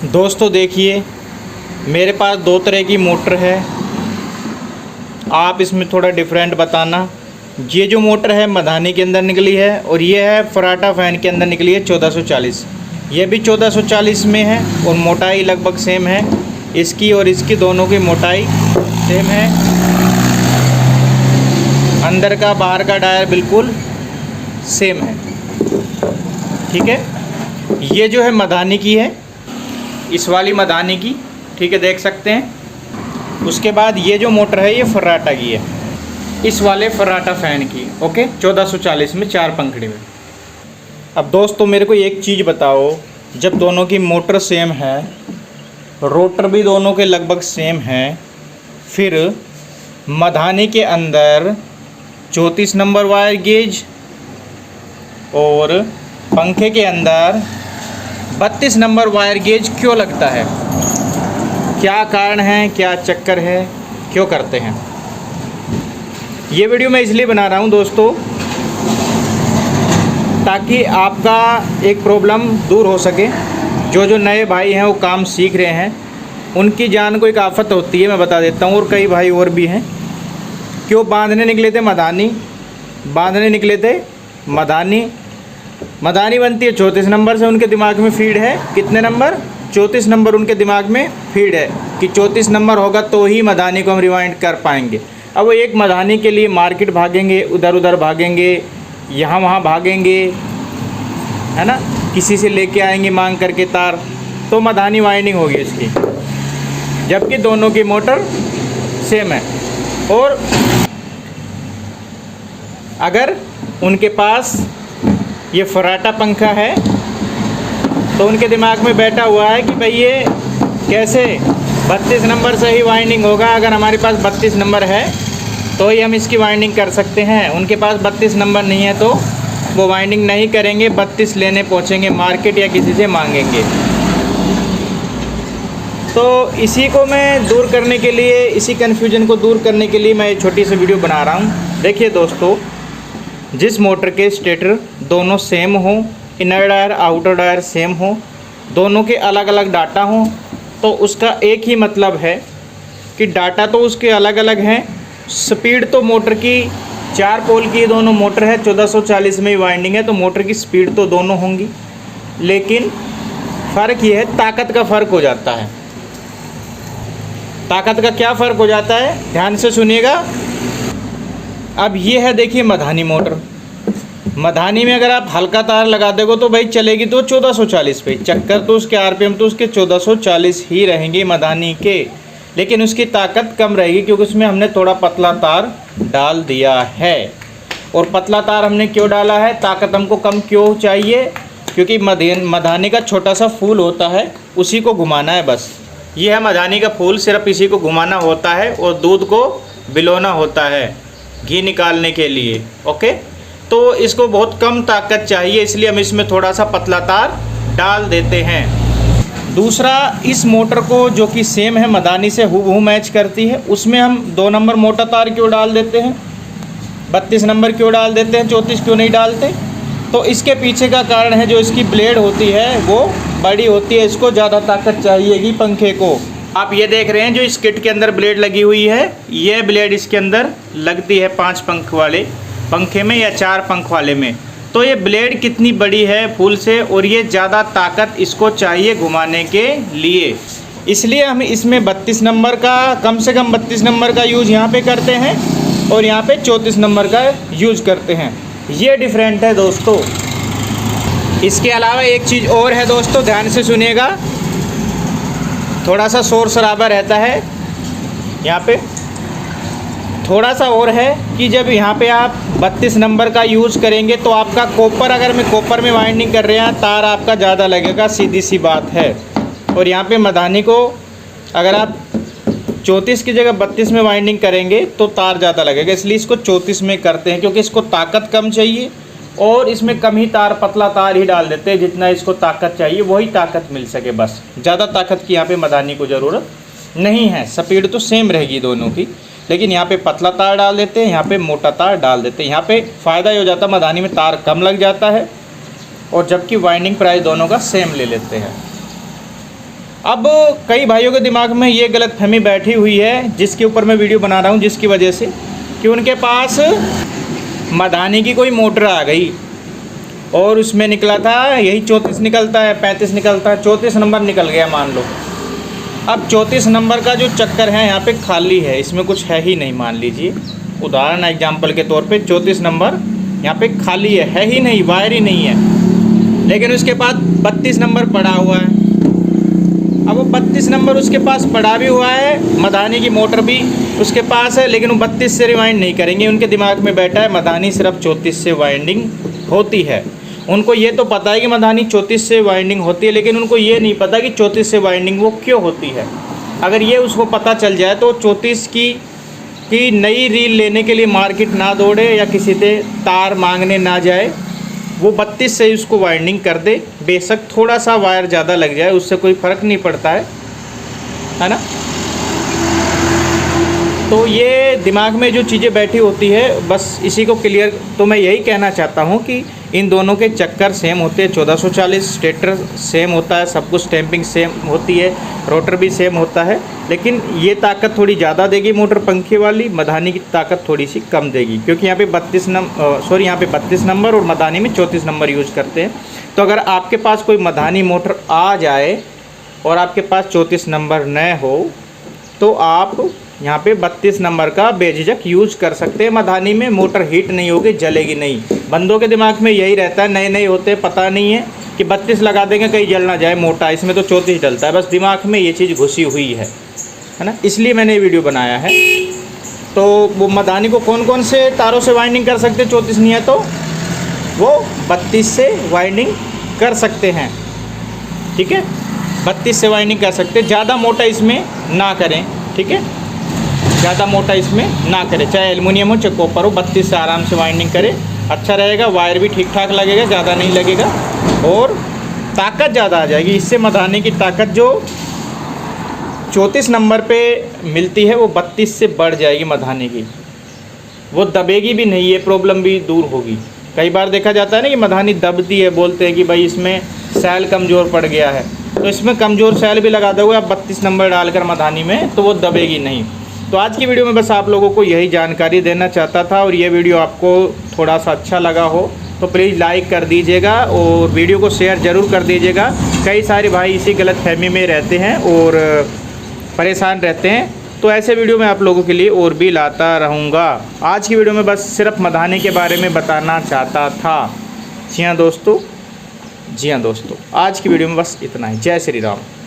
दोस्तों देखिए, मेरे पास दो तरह की मोटर है। आप इसमें थोड़ा डिफरेंट बताना। ये जो मोटर है मधानी के अंदर निकली है और ये है फराटा फ़ैन के अंदर निकली है 1440। ये भी 1440 में है और मोटाई लगभग सेम है। इसकी और इसकी दोनों की मोटाई सेम है। अंदर का बाहर का टायर बिल्कुल सेम है। ठीक है, ये जो है मधानी की है, इस वाली मधानी की। ठीक है, देख सकते हैं। उसके बाद ये जो मोटर है ये फर्राटा की है, इस वाले फर्राटा फ़ैन की। ओके, 1440 में 4 पंखड़ी में। अब दोस्तों मेरे को एक चीज़ बताओ, जब दोनों की मोटर सेम है, रोटर भी दोनों के लगभग सेम हैं, फिर मधानी के अंदर 34 नंबर वायर गेज और पंखे के अंदर 32 नंबर वायर गेज क्यों लगता है? क्या कारण है, क्या चक्कर है, क्यों करते हैं? ये वीडियो मैं इसलिए बना रहा हूँ दोस्तों, ताकि आपका एक प्रॉब्लम दूर हो सके। जो नए भाई हैं वो काम सीख रहे हैं, उनकी जान को एक आफत होती है, मैं बता देता हूँ। और कई भाई और भी हैं। क्यों बांधने निकले थे मधानी, बांधने निकले थे मधानी। मधानी बनती है 34 नंबर से, उनके दिमाग में फीड है कितने नंबर? 34 नंबर उनके दिमाग में फीड है कि 34 नंबर होगा तो ही मधानी को हम रिवाइंड कर पाएंगे। अब वो एक मधानी के लिए मार्केट भागेंगे, उधर उधर भागेंगे, यहाँ वहाँ भागेंगे, है ना, किसी से लेके आएंगे मांग करके तार, तो मधानी वाइंडिंग होगी इसकी, जबकि दोनों की मोटर सेम है। और अगर उनके पास ये फर्राटा पंखा है तो उनके दिमाग में बैठा हुआ है कि भाई ये कैसे 32 नंबर से ही वाइंडिंग होगा। अगर हमारे पास 32 नंबर है तो ही हम इसकी वाइंडिंग कर सकते हैं। उनके पास 32 नंबर नहीं है तो वो वाइंडिंग नहीं करेंगे, 32 लेने पहुंचेंगे मार्केट या किसी से मांगेंगे। तो इसी को मैं दूर करने के लिए, इसी कन्फ्यूजन को दूर करने के लिए मैं एक छोटी सी वीडियो बना रहा हूँ। देखिए दोस्तों, जिस मोटर के स्टेटर दोनों सेम हो, inner dia outer dia same हो, दोनों के अलग अलग डाटा हों, तो उसका एक ही मतलब है कि डाटा तो उसके अलग अलग हैं, स्पीड तो मोटर की 4 पोल की दोनों मोटर है, 1440 में ही वाइंडिंग है, तो मोटर की स्पीड तो दोनों होंगी। लेकिन फ़र्क ये है, ताकत का फ़र्क हो जाता है। ताकत का क्या फ़र्क हो जाता है, ध्यान से सुनिएगा। अब ये है, देखिए मधानी मोटर। मधानी में अगर आप हल्का तार लगा दोगे तो भाई चलेगी तो 1440 पे, चक्कर तो उसके आरपीएम तो उसके 1440 ही रहेंगे मधानी के, लेकिन उसकी ताकत कम रहेगी क्योंकि उसमें हमने थोड़ा पतला तार डाल दिया है। और पतला तार हमने क्यों डाला है, ताकत हमको कम क्यों चाहिए? क्योंकि मधानी का छोटा सा फूल होता है, उसी को घुमाना है बस। ये है मधानी का फूल, सिर्फ इसी को घुमाना होता है और दूध को बिलोना होता है घी निकालने के लिए। ओके, तो इसको बहुत कम ताकत चाहिए, इसलिए हम इसमें थोड़ा सा पतला तार डाल देते हैं। दूसरा, इस मोटर को जो कि सेम है मधानी से हूबहू मैच करती है, उसमें हम 2 नंबर मोटा तार क्यों डाल देते हैं, 32 नंबर क्यों डाल देते हैं, 34 क्यों नहीं डालते? तो इसके पीछे का कारण है, जो इसकी ब्लेड होती है वो बड़ी होती है, इसको ज़्यादा ताकत चाहिएगी पंखे को। आप ये देख रहे हैं जो इस किट के अंदर ब्लेड लगी हुई है, ये ब्लेड इसके अंदर लगती है 5 पंख वाले पंखे में या 4 पंख वाले में। तो ये ब्लेड कितनी बड़ी है फूल से, और ये ज़्यादा ताकत इसको चाहिए घुमाने के लिए, इसलिए हम इसमें 32 नंबर का, कम से कम 32 नंबर का यूज़ यहाँ पे करते हैं और यहाँ पे 34 नंबर का यूज़ करते हैं। ये डिफरेंट है दोस्तों। इसके अलावा एक चीज़ और है दोस्तों, ध्यान से सुनिएगा, थोड़ा सा शोर शराबा रहता है यहाँ पे। थोड़ा सा और है कि जब यहाँ पे आप 32 नंबर का यूज़ करेंगे तो आपका कॉपर, अगर मैं कॉपर में वाइंडिंग कर रहे हैं, तार आपका ज़्यादा लगेगा, सीधी सी बात है। और यहाँ पे मधानी को अगर आप 34 की जगह 32 में वाइंडिंग करेंगे तो तार ज़्यादा लगेगा, इसलिए इसको 34 में करते हैं, क्योंकि इसको ताकत कम चाहिए और इसमें कम ही तार, पतला तार ही डाल देते हैं, जितना इसको ताकत चाहिए वही ताकत मिल सके बस। ज़्यादा ताकत की यहाँ पे मधानी को ज़रूरत नहीं है, स्पीड तो सेम रहेगी दोनों की, लेकिन यहाँ पे पतला तार डाल देते हैं, यहाँ पे मोटा तार डाल देते हैं। यहाँ पे फ़ायदा ये हो जाता है, मधानी में तार कम लग जाता है, और जबकि वाइंडिंग प्राइस दोनों का सेम ले लेते हैं। अब कई भाइयों के दिमाग में ये गलतफहमी बैठी हुई है, जिसके ऊपर मैं वीडियो बना रहा हूँ, जिसकी वजह से कि उनके पास मधानी की कोई मोटर आ गई और उसमें निकला था यही 34 निकलता है, 35 निकलता है, 34 नंबर निकल गया मान लो। अब 34 नंबर का जो चक्कर है यहाँ पे खाली है, इसमें कुछ है ही नहीं। मान लीजिए उदाहरण एग्जाम्पल के तौर पे 34 नंबर यहाँ पे खाली है ही नहीं, वायर ही नहीं है, लेकिन उसके पास 32 नंबर पड़ा हुआ है। अब वो 32 नंबर उसके पास पड़ा भी हुआ है, मधानी की मोटर भी उसके पास है, लेकिन वो 32 से रिवाइंड नहीं करेंगे। उनके दिमाग में बैठा है मधानी सिर्फ 34 से वाइंडिंग होती है। उनको ये तो पता है कि मधानी 34 से वाइंडिंग होती है, लेकिन उनको ये नहीं पता कि 34 से वाइंडिंग वो क्यों होती है। अगर ये उसको पता चल जाए तो 34 की नई रील लेने के लिए मार्केट ना दौड़े या किसी से तार मांगने ना जाए, वो 32 से उसको वाइंडिंग कर दे। बेशक थोड़ा सा वायर ज़्यादा लग जाए, उससे कोई फ़र्क नहीं पड़ता है ना। तो ये दिमाग में जो चीज़ें बैठी होती है, बस इसी को क्लियर। तो मैं यही कहना चाहता हूँ कि इन दोनों के चक्कर सेम होते हैं। 1440 स्टेटर सेम होता है, सब कुछ स्टैंपिंग सेम होती है, रोटर भी सेम होता है, लेकिन ये ताकत थोड़ी ज़्यादा देगी मोटर पंखे वाली, मधानी की ताकत थोड़ी सी कम देगी, क्योंकि यहाँ पे 32 नंबर और मधानी में 34 नंबर यूज़ करते हैं। तो अगर आपके पास कोई मधानी मोटर आ जाए और आपके पास 34 नंबर न हो तो आप यहाँ पे 32 नंबर का बेझिझक यूज कर सकते हैं। मधानी में मोटर हीट नहीं होगी, जलेगी नहीं। बंदों के दिमाग में यही रहता है, नए नए होते पता नहीं है कि 32 लगा देंगे कहीं जल ना जाए मोटा, इसमें तो 34 डलता है। बस दिमाग में ये चीज़ घुसी हुई है ना, इसलिए मैंने ये वीडियो बनाया है। तो वो मधानी को कौन कौन से तारों से वाइंडिंग कर सकते हैं, 34 नहीं है तो वो 32 से वाइंडिंग कर सकते हैं। ठीक है, 32 से वाइंडिंग कर सकते हैं। ज़्यादा मोटा इसमें ना करें, ठीक है, ज़्यादा मोटा इसमें ना करें, चाहे एल्युमिनियम हो चाहे कॉपर हो, 32 से आराम से वाइंडिंग करें, अच्छा रहेगा। वायर भी ठीक ठाक लगेगा, ज़्यादा नहीं लगेगा और ताकत ज़्यादा आ जाएगी। इससे मधानी की ताकत जो 34 नंबर पे मिलती है वो 32 से बढ़ जाएगी मधानी की, वो दबेगी भी नहीं, ये प्रॉब्लम भी दूर होगी। कई बार देखा जाता है ना कि मधानी दबती है, बोलते हैं कि भाई इसमें सेल कमज़ोर पड़ गया है, तो इसमें कमज़ोर सेल भी लगा दोगे आप 32 नंबर डालकर मधानी में, तो वो दबेगी नहीं। तो आज की वीडियो में बस आप लोगों को यही जानकारी देना चाहता था, और ये वीडियो आपको थोड़ा सा अच्छा लगा हो तो प्लीज़ लाइक कर दीजिएगा और वीडियो को शेयर ज़रूर कर दीजिएगा। कई सारे भाई इसी गलतफहमी में रहते हैं और परेशान रहते हैं, तो ऐसे वीडियो मैं आप लोगों के लिए और भी लाता रहूँगा। आज की वीडियो में बस सिर्फ मधानी के बारे में बताना चाहता था। जी हाँ दोस्तों, आज की वीडियो में बस इतना ही। जय श्री राम।